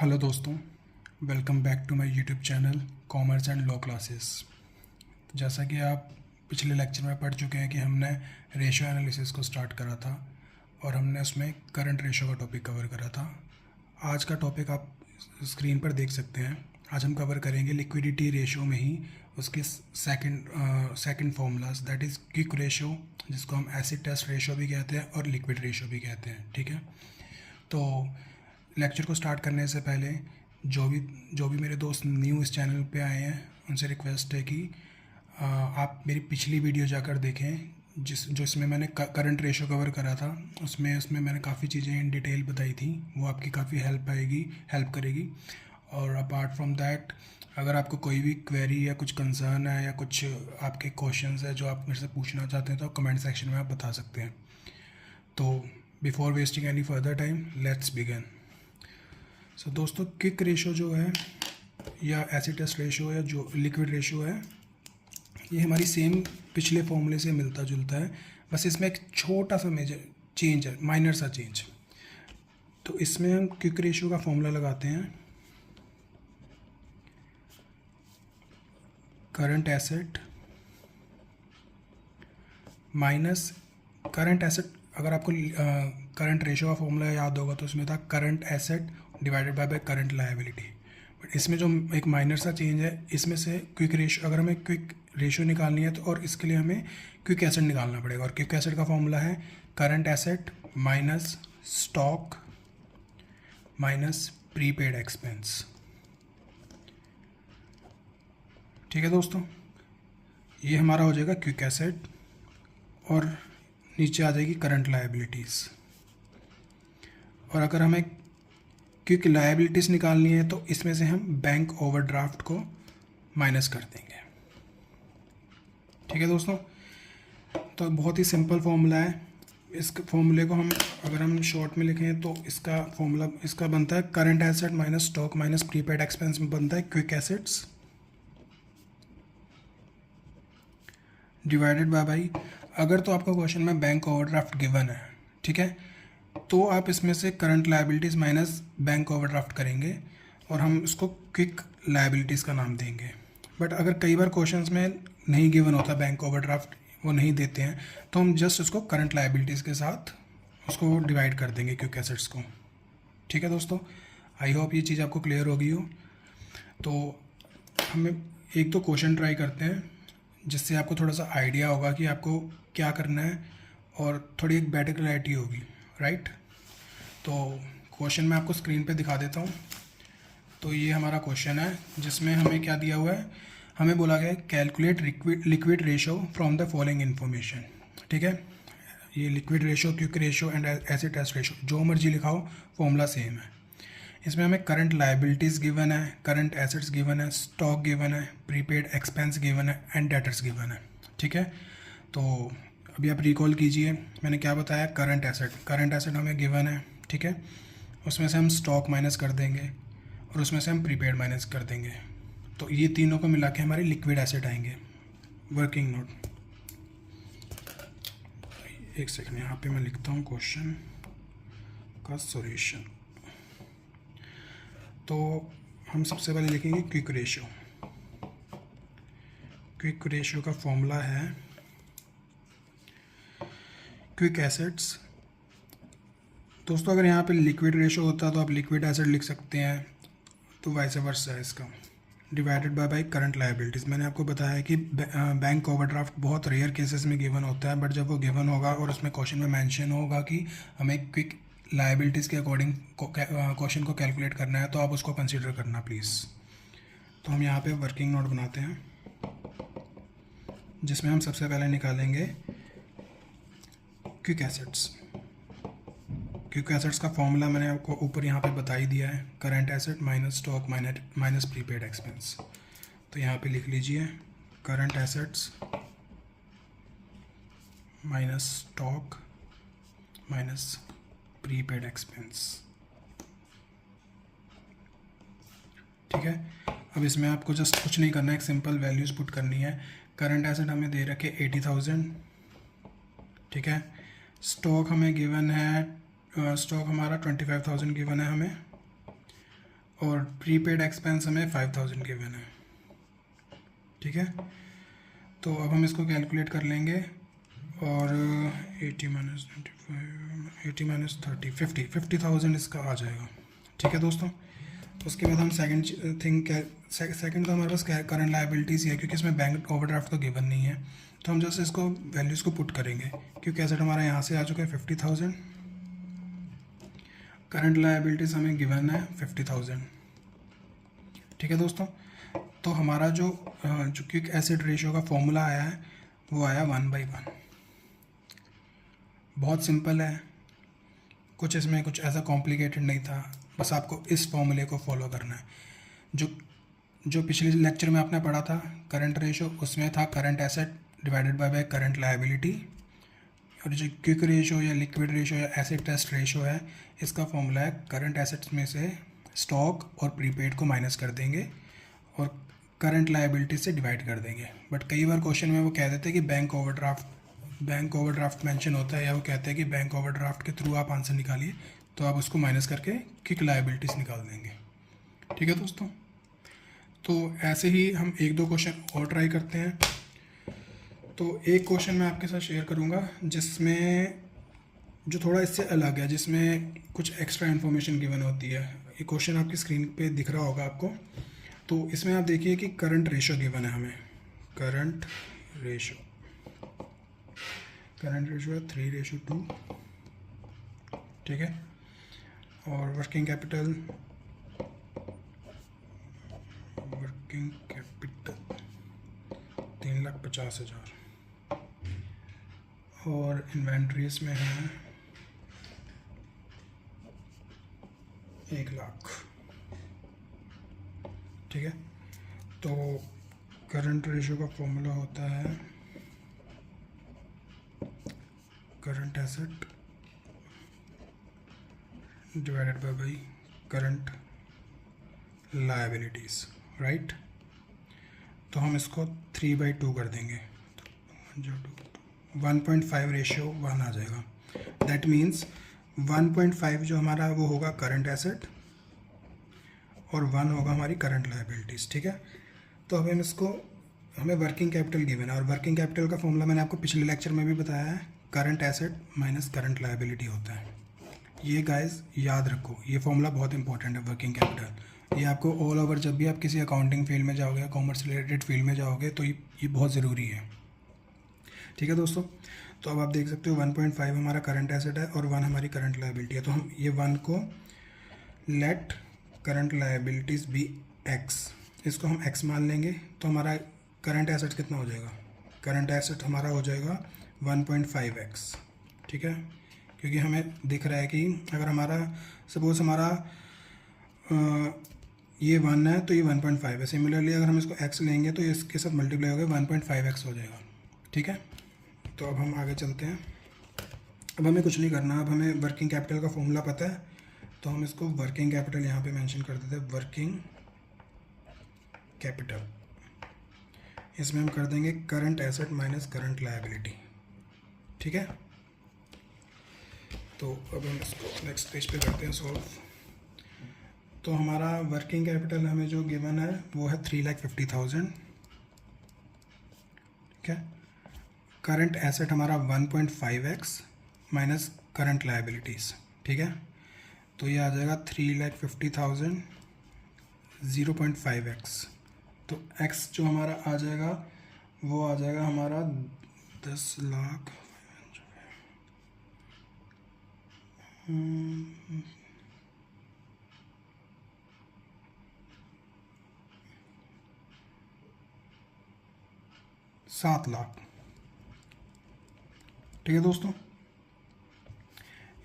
Hello दोस्तों, welcome back to my YouTube channel commerce and law classes. जैसा कि आप पिछले लेक्चर में पढ़ चुके हैं कि हमने रेशो एनालिसिस को स्टार्ट करा था और हमने उसमें करंट रेशो का टॉपिक कवर करा था। आज का टॉपिक आप स्क्रीन पर देख सकते हैं। आज हम कवर करेंगे लिक्विडिटी रेशो में ही उसके second formulas, that is quick ratio, जिसको हम एसिड टेस्ट रेशो भी कहते हैं और लिक्विड रेशो भी कहते हैं। ठीक है, तो लेक्चर को स्टार्ट करने से पहले जो भी मेरे दोस्त न्यू इस चैनल पे आए हैं उनसे रिक्वेस्ट है कि आप मेरी पिछली वीडियो जाकर देखें इसमें मैंने करंट रेशो कवर करा था। उसमें मैंने काफ़ी चीज़ें इन डिटेल बताई थी, वो आपकी काफ़ी हेल्प करेगी। और अपार्ट फ्रॉम दैट, अगर आपको कोई भी क्वेरी या कुछ कंसर्न है या कुछ आपके क्वेश्चंस है जो आप मेरे से पूछना चाहते हैं तो कमेंट सेक्शन में आप बता सकते हैं। तो before wasting any further time, let's begin. So दोस्तों, क्विक रेशो जो है या एसिड टेस्ट रेशो या जो लिक्विड रेशो है, ये हमारी सेम पिछले फॉर्मूले से मिलता जुलता है, बस इसमें एक छोटा सा मेजर चेंज है, माइनर सा चेंज। तो इसमें हम क्विक रेशो का फॉर्मूला लगाते हैं current asset minus current asset. अगर आपको करंट रेशो का फॉर्मूला याद होगा तो उसमें था current asset divided by current liability. But इसमें जो एक माइनर सा चेंज है, इसमें से क्विक रेशो, अगर हमें क्विक रेशो निकालनी है तो और इसके लिए हमें क्विक एसेट निकालना पड़ेगा। और क्विक एसेट का फॉर्मूला है current asset minus stock minus prepaid expense. ठीक है दोस्तों, ये हमारा हो जाएगा क्विक एसेट और नीचे आ जाएगी करंट लायबिलिटीज़। और अगर हमें क्विक लायबिलिटीज़ निकालनी है तो इसमें से हम बैंक ओवरड्राफ्ट को माइनस कर देंगे। ठीक है दोस्तों, तो बहुत ही सिंपल फॉर्मूला है। इस फॉर्मूले को अगर हम शॉर्ट में लिखें तो इसका फॉर्मूला इसका बनता है current asset minus stock minus prepaid expense में बनता है क्विक एसेट्स डिवाइडेड बाय अगर तो आपका क्वेश्चन में बैंक ओवरड्राफ्ट गिवन है, ठीक है, तो आप इसमें से current liabilities minus bank overdraft करेंगे और हम इसको क्विक लायबिलिटीज़ का नाम देंगे। बट अगर कई बार क्वेश्चंस में नहीं गिवन होता बैंक ओवरड्राफ्ट, वो नहीं देते हैं, तो हम जस्ट उसको करंट लायबिलिटीज़ के साथ उसको डिवाइड कर देंगे क्विक एसेट्स को। ठीक है दोस्तों, आई होप ये चीज़ आपको क्लियर होगी हो। तो हमें एक दो क्वेश्चन ट्राई करते हैं जिससे आपको थोड़ा सा आइडिया होगा कि आपको क्या करना है और थोड़ी एक बेटर क्लैरिटी होगी, राइट। तो क्वेश्चन मैं आपको स्क्रीन पे दिखा देता हूँ। तो ये हमारा क्वेश्चन है जिसमें हमें क्या दिया हुआ है, हमें बोला गया है calculate liquid ratio from the following information. ठीक है, ये liquid ratio, quick ratio and acid test ratio जो मर्जी लिखाओ, फॉर्मूला सेम है। इसमें हमें करंट लायबिलिटीज़ गिवन है, करंट एसेट्स गिवन है, स्टॉक गिवन है, प्रीपेड एक्सपेंस गिवन है एंड डेटर्स गिवन है। ठीक है, तो अभी आप रिकॉल कीजिए, मैंने क्या बताया, करंट एसेट हमें गिवन है, ठीक है, उसमें से हम स्टॉक माइनस कर देंगे और उसमें से हम प्रीपेड माइनस कर देंगे, तो ये तीनों को मिला के हमारे लिक्विड एसेट आएंगे। वर्किंग नोट, एक सेकंड, यहाँ पे मैं लिखता हूँ क्वेश्चन का सॉल्यूशन। तो हम सबसे पहले लिखेंगे क्विक रेशो। क्विक रेशो का फॉर्मूला है क्विक एसेट्स। दोस्तों, अगर यहाँ पे लिक्विड रेशो होता तो आप लिक्विड एसेट लिख सकते हैं, तो वाइस वर्सा है इसका, डिवाइडेड बाय करंट लायबिलिटीज़। मैंने आपको बताया है कि बैंक ओवरड्राफ्ट बहुत रेयर केसेस में गिवन होता है, बट जब वो गिवन होगा और उसमें क्वेश्चन में मेंशन होगा कि हमें क्विक लायबिलिटीज़ के अकॉर्डिंग क्वेश्चन को कैलकुलेट करना है, तो आप उसको कंसिडर करना प्लीज़। तो हम यहाँ पे वर्किंग नोट बनाते हैं जिसमें हम सबसे पहले निकालेंगे क्विक एसेट्स। क्विक एसेट्स का फॉर्मूला मैंने आपको ऊपर यहाँ पे बता ही दिया है, current asset minus stock minus prepaid expense. तो यहाँ पे लिख लीजिए current assets minus stock minus prepaid expense. ठीक है, अब इसमें आपको जस्ट कुछ नहीं करना है, एक सिंपल वैल्यूज़ पुट करनी है। करंट एसेट हमें दे रखे 80,000, ठीक है, स्टॉक हमें गिवन है, स्टॉक हमारा 25,000 गिवन है हमें, और प्रीपेड एक्सपेंस हमें 5000 गिवन है, ठीक है। तो अब हम इसको कैलकुलेट कर लेंगे और 80 - 30 50,000 इसका आ जाएगा, ठीक है दोस्तों। उसके बाद हम सेकंड थिंग क्या, सेकंड तो हमारे पास करंट लायबिलिटीज़ ही है, क्योंकि इसमें बैंक ओवरड्राफ्ट तो गिवन नहीं है, तो हम जस्ट इसको वैल्यूज़ को पुट करेंगे, क्योंकि एसेट हमारा यहाँ से आ चुका है 50,000, करंट लायबिलिटीज़ हमें गिवन है 50,000, ठीक है दोस्तों। तो हमारा जो क्विक एसिड रेशियो का फॉर्मूला आया है वो आया 1/1। बहुत सिंपल है, कुछ इसमें कुछ ऐसा कॉम्प्लिकेटेड नहीं था, बस आपको इस फॉर्मूले को फॉलो करना है। जो पिछले लेक्चर में आपने पढ़ा था करंट रेशियो, उसमें था current asset divided by current liability, और जो क्विक रेशियो या लिक्विड रेशियो या एसिड टेस्ट रेशियो है, इसका फॉर्मूला है करंट एसेट्स में से स्टॉक और प्रीपेड को माइनस कर देंगे और करंट लायबिलिटी से डिवाइड कर देंगे। बट कई बार क्वेश्चन में वो कह देते हैं कि बैंक ओवरड्राफ्ट मेंशन होता है, या वो कहते हैं कि बैंक ओवरड्राफ्ट के थ्रू आप आंसर निकालिए, तो आप उसको माइनस करके क्विक लायबिलिटीज़ निकाल देंगे, ठीक है दोस्तों। तो ऐसे ही हम एक दो क्वेश्चन और ट्राई करते हैं। तो एक क्वेश्चन मैं आपके साथ शेयर करूंगा जिसमें जो थोड़ा इससे अलग है, जिसमें कुछ एक्स्ट्रा इन्फॉर्मेशन गिवन होती है। ये क्वेश्चन आपकी स्क्रीन पे दिख रहा होगा आपको। तो इसमें आप देखिए कि करंट रेशो गिवन है हमें, करंट रेशो है 3:2, ठीक है। और वर्किंग कैपिटल 3,50,000, और इन्वेंट्रीज में है 1,00,000, ठीक है। तो करंट रेशियो का फॉर्मूला होता है current asset divided by current liabilities, right. तो हम इसको 3/2 कर देंगे, तो 1.5 रेशियो 1 आ जाएगा। दैट मीन्स 1.5 जो हमारा वो होगा करंट एसेट और 1 होगा हमारी करंट लायबिलिटीज़, ठीक है। तो अब हम इसको, हमें वर्किंग कैपिटल गिवन है, और वर्किंग कैपिटल का फॉर्मूला मैंने आपको पिछले लेक्चर में भी बताया है, current asset minus current liability होता है। ये गाइस याद रखो, ये फॉर्मूला बहुत इंपॉर्टेंट है वर्किंग कैपिटल। ये आपको ऑल ओवर जब भी आप किसी अकाउंटिंग फील्ड में जाओगे या कॉमर्स रिलेटेड फील्ड में जाओगे तो ये बहुत ज़रूरी है, ठीक है दोस्तों। तो अब आप देख सकते हो 1.5 हमारा करंट एसेट है और 1 हमारी करंट लायबिलिटी है। तो हम ये 1 को let current liabilities be x, इसको हम एक्स मान लेंगे। तो हमारा करंट एसेट कितना हो जाएगा, करंट एसेट हमारा हो जाएगा 1.5x, ठीक है। क्योंकि हमें दिख रहा है कि अगर हमारा सपोज हमारा ये 1 है तो ये 1.5 है। सिमिलरली अगर हम इसको x लेंगे तो इसके साथ मल्टीप्लाई होगा 1.5x हो जाएगा, ठीक है। तो अब हम आगे चलते हैं। अब हमें कुछ नहीं करना, अब हमें वर्किंग कैपिटल का फॉर्मूला पता है, तो हम इसको वर्किंग कैपिटल यहाँ पे मेंशन कर देते हैं, वर्किंग कैपिटल। इसमें हम कर देंगे current asset minus current liability, ठीक है। तो अब हम इसको नेक्स्ट पेज पे करते हैं सॉल्व। तो हमारा वर्किंग कैपिटल हमें जो गिवन है वो है 3,50,000, ठीक है। करंट एसेट हमारा 1.5x माइनस करंट लायबिलिटीज़, ठीक है। तो ये आ जाएगा 3,50,000 0.5x। तो x जो हमारा आ जाएगा वो आ जाएगा हमारा 10 लाख 7 लाख, ठीक है दोस्तों।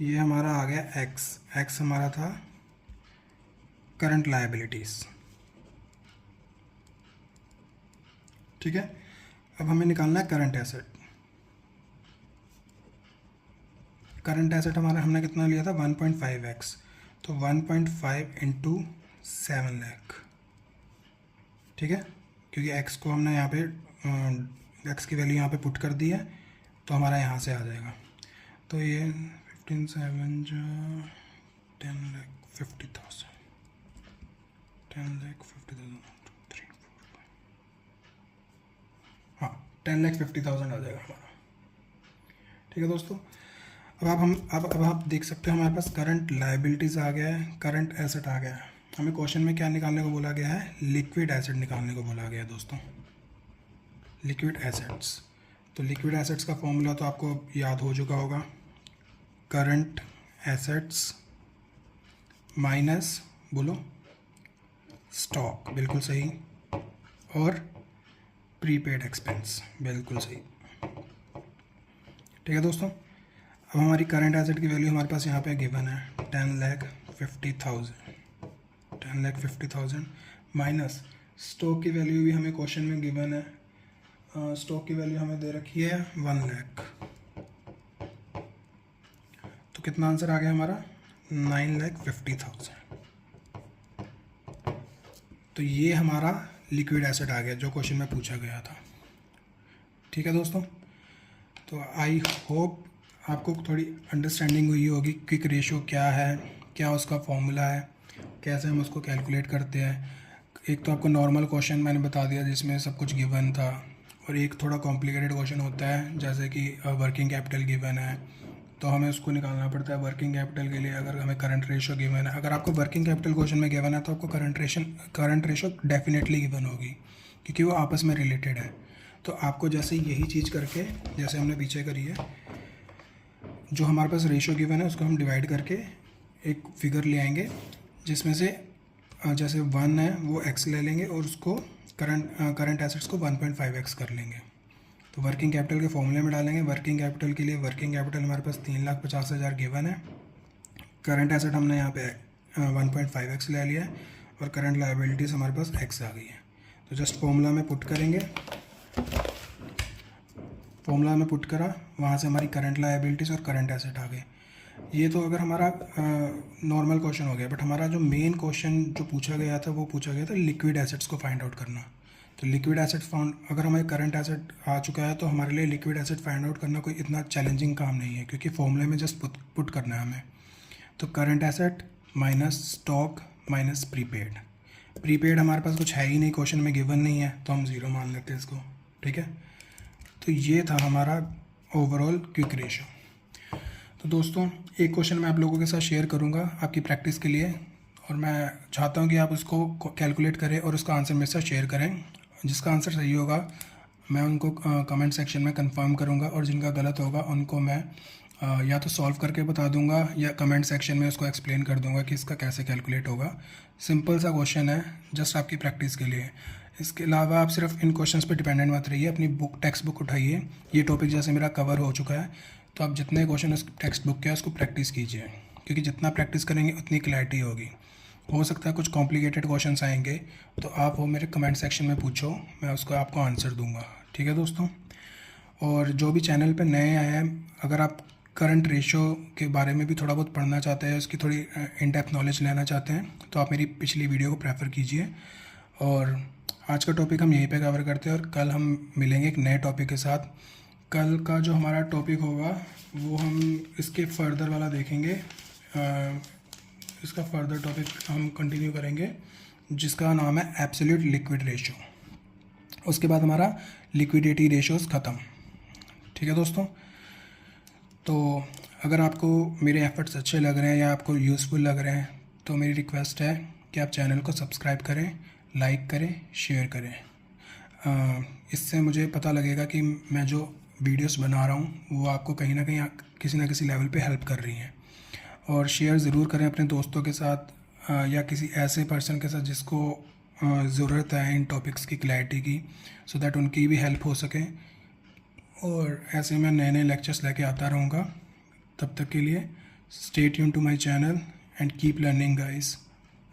ये हमारा आ गया x हमारा था करंट लायबिलिटीज़, ठीक है। अब हमें निकालना है करंट एसेट। करंट एसेट हमारा हमने कितना लिया था 1.5x, तो 1.5 इंटू 7 लाख, ठीक है। क्योंकि x को हमने यहाँ पे x की वैल्यू यहाँ पे पुट कर दी है, तो हमारा यहाँ से आ जाएगा। तो ये 15 7 10,50,000, 10,50,000 हाँ 10,50,000 आ जाएगा हमारा। ठीक है दोस्तों, अब आप देख सकते हैं हमारे पास करंट लायबिलिटीज़ आ गया है, करंट एसेट आ गया है। हमें क्वेश्चन में क्या निकालने को बोला गया है? लिक्विड एसेट निकालने को बोला गया है दोस्तों, लिक्विड एसेट्स। तो लिक्विड एसेट्स का फॉर्मूला तो आपको याद हो चुका होगा, करंट एसेट्स माइनस बोलो स्टॉक, बिल्कुल सही, और प्रीपेड एक्सपेंस, बिल्कुल सही। ठीक है दोस्तों, अब हमारी करंट एसेट की वैल्यू हमारे पास यहाँ पे गिवन है 10,50,000 माइनस स्टॉक की वैल्यू भी हमें क्वेश्चन में गिवन है, स्टॉक की वैल्यू हमें दे रखी है 1 लाख। तो कितना आंसर आ गया हमारा? 9,50,000। तो ये हमारा लिक्विड एसेट आ गया जो क्वेश्चन में पूछा गया था। ठीक है दोस्तों, तो आई होप आपको थोड़ी अंडरस्टैंडिंग हुई होगी क्विक रेशो क्या है, क्या उसका फॉर्मूला है, कैसे हम उसको कैलकुलेट करते हैं। एक तो आपको नॉर्मल क्वेश्चन मैंने बता दिया जिसमें सब कुछ गिवन था, और एक थोड़ा कॉम्प्लिकेटेड क्वेश्चन होता है जैसे कि वर्किंग कैपिटल गिवन है तो हमें उसको निकालना पड़ता है। वर्किंग कैपिटल के लिए अगर हमें करंट रेशो गिवन है, अगर आपको वर्किंग कैपिटल क्वेश्चन में गिवन है तो आपको करंट रेशो डेफिनेटली गिवन होगी क्योंकि वो आपस में रिलेटेड है। तो आपको जैसे यही चीज़ करके, जैसे हमने पीछे करी है, जो हमारे पास रेशो गिवन है उसको हम डिवाइड करके एक फिगर ले आएंगे जिसमें से जैसे 1 है वो x ले लेंगे और उसको करंट एसेट्स को 1.5x कर लेंगे। तो वर्किंग कैपिटल के फॉर्मूले में डालेंगे। वर्किंग कैपिटल के लिए वर्किंग कैपिटल हमारे पास 3,50,000 गिवन है, करंट एसेट हमने यहाँ पे 1.5x ले लिया है और करंट लायबिलिटीज़ हमारे पास x आ गई है। तो जस्ट फॉर्मूला में पुट करेंगे, फॉर्मूला में पुट करा, वहाँ से हमारी करंट लायबिलिटीज़ और करंट एसेट आ गए। ये तो अगर हमारा नॉर्मल क्वेश्चन हो गया, बट हमारा जो मेन क्वेश्चन जो पूछा गया था वो पूछा गया था लिक्विड एसेट्स को फाइंड आउट करना। तो लिक्विड एसेट फाउंड, अगर हमें करंट एसेट आ चुका है तो हमारे लिए लिक्विड एसेट फाइंड आउट करना कोई इतना चैलेंजिंग काम नहीं है क्योंकि फॉर्मूले में जस्ट पुट करना है हमें। तो current asset minus stock minus prepaid, prepaid हमारे पास कुछ है ही नहीं, क्वेश्चन में गिवन नहीं है तो हम 0 मान लेते हैं इसको। ठीक है, तो ये था हमारा ओवरऑल क्विक रेशो। तो दोस्तों एक क्वेश्चन मैं आप लोगों के साथ शेयर करूंगा आपकी प्रैक्टिस के लिए, और मैं चाहता हूं कि आप उसको कैलकुलेट करें और उसका आंसर मेरे साथ शेयर करें। जिसका आंसर सही होगा मैं उनको कमेंट सेक्शन में कंफर्म करूंगा, और जिनका गलत होगा उनको मैं या तो सॉल्व करके बता दूंगा या कमेंट सेक्शन में उसको एक्सप्लेन कर दूंगा कि इसका कैसे कैलकुलेट होगा। सिंपल सा क्वेश्चन है, जस्ट आपकी प्रैक्टिस के लिए। इसके अलावा आप सिर्फ इन क्वेश्चंस पे डिपेंडेंट मत रहिए, अपनी टेक्स्ट बुक उठाइए। ये टॉपिक जैसे मेरा कवर हो चुका है तो आप जितने क्वेश्चन उस टेक्स्ट बुक के हैं उसको प्रैक्टिस कीजिए, क्योंकि जितना प्रैक्टिस करेंगे उतनी क्लैरिटी होगी। हो सकता है कुछ कॉम्प्लिकेटेड क्वेश्चंस आएंगे तो आप वो मेरे कमेंट सेक्शन में पूछो, मैं उसको आपको आंसर दूंगा। ठीक है दोस्तों, और जो भी चैनल पे नए आए हैं, अगर आप करंट रेशो के बारे में भी थोड़ा बहुत पढ़ना चाहते हैं, उसकी थोड़ी इन डेप्थ नॉलेज लेना चाहते हैं तो आप मेरी पिछली वीडियो को प्रेफर कीजिए। और आज का टॉपिक हम यहीं पे कवर करते हैं और कल हम मिलेंगे एक नए टॉपिक के साथ। कल का जो हमारा टॉपिक होगा वो हम इसके फर्दर वाला देखेंगे, इसका फर्दर टॉपिक हम कंटिन्यू करेंगे जिसका नाम है एब्सोल्यूट लिक्विड रेशो। उसके बाद हमारा लिक्विडिटी रेशोज़ ख़त्म। ठीक है दोस्तों, तो अगर आपको मेरे एफर्ट्स अच्छे लग रहे हैं या आपको यूज़फुल लग रहे हैं तो मेरी रिक्वेस्ट है कि आप चैनल को सब्सक्राइब करें, लाइक करें, शेयर करें। इससे मुझे पता लगेगा कि मैं जो वीडियोस बना रहा हूँ वो आपको कहीं ना किसी लेवल पे हेल्प कर रही हैं। और शेयर ज़रूर करें अपने दोस्तों के साथ या किसी ऐसे पर्सन के साथ जिसको ज़रूरत है इन टॉपिक्स की क्लैरिटी की, सो दैट उनकी भी हेल्प हो सके। और ऐसे मैं नए नए लेक्चर्स लेके आता रहूँगा। तब तक के लिए stay tune to my channel and keep learning guys.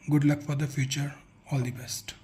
Good luck for the future, all the best.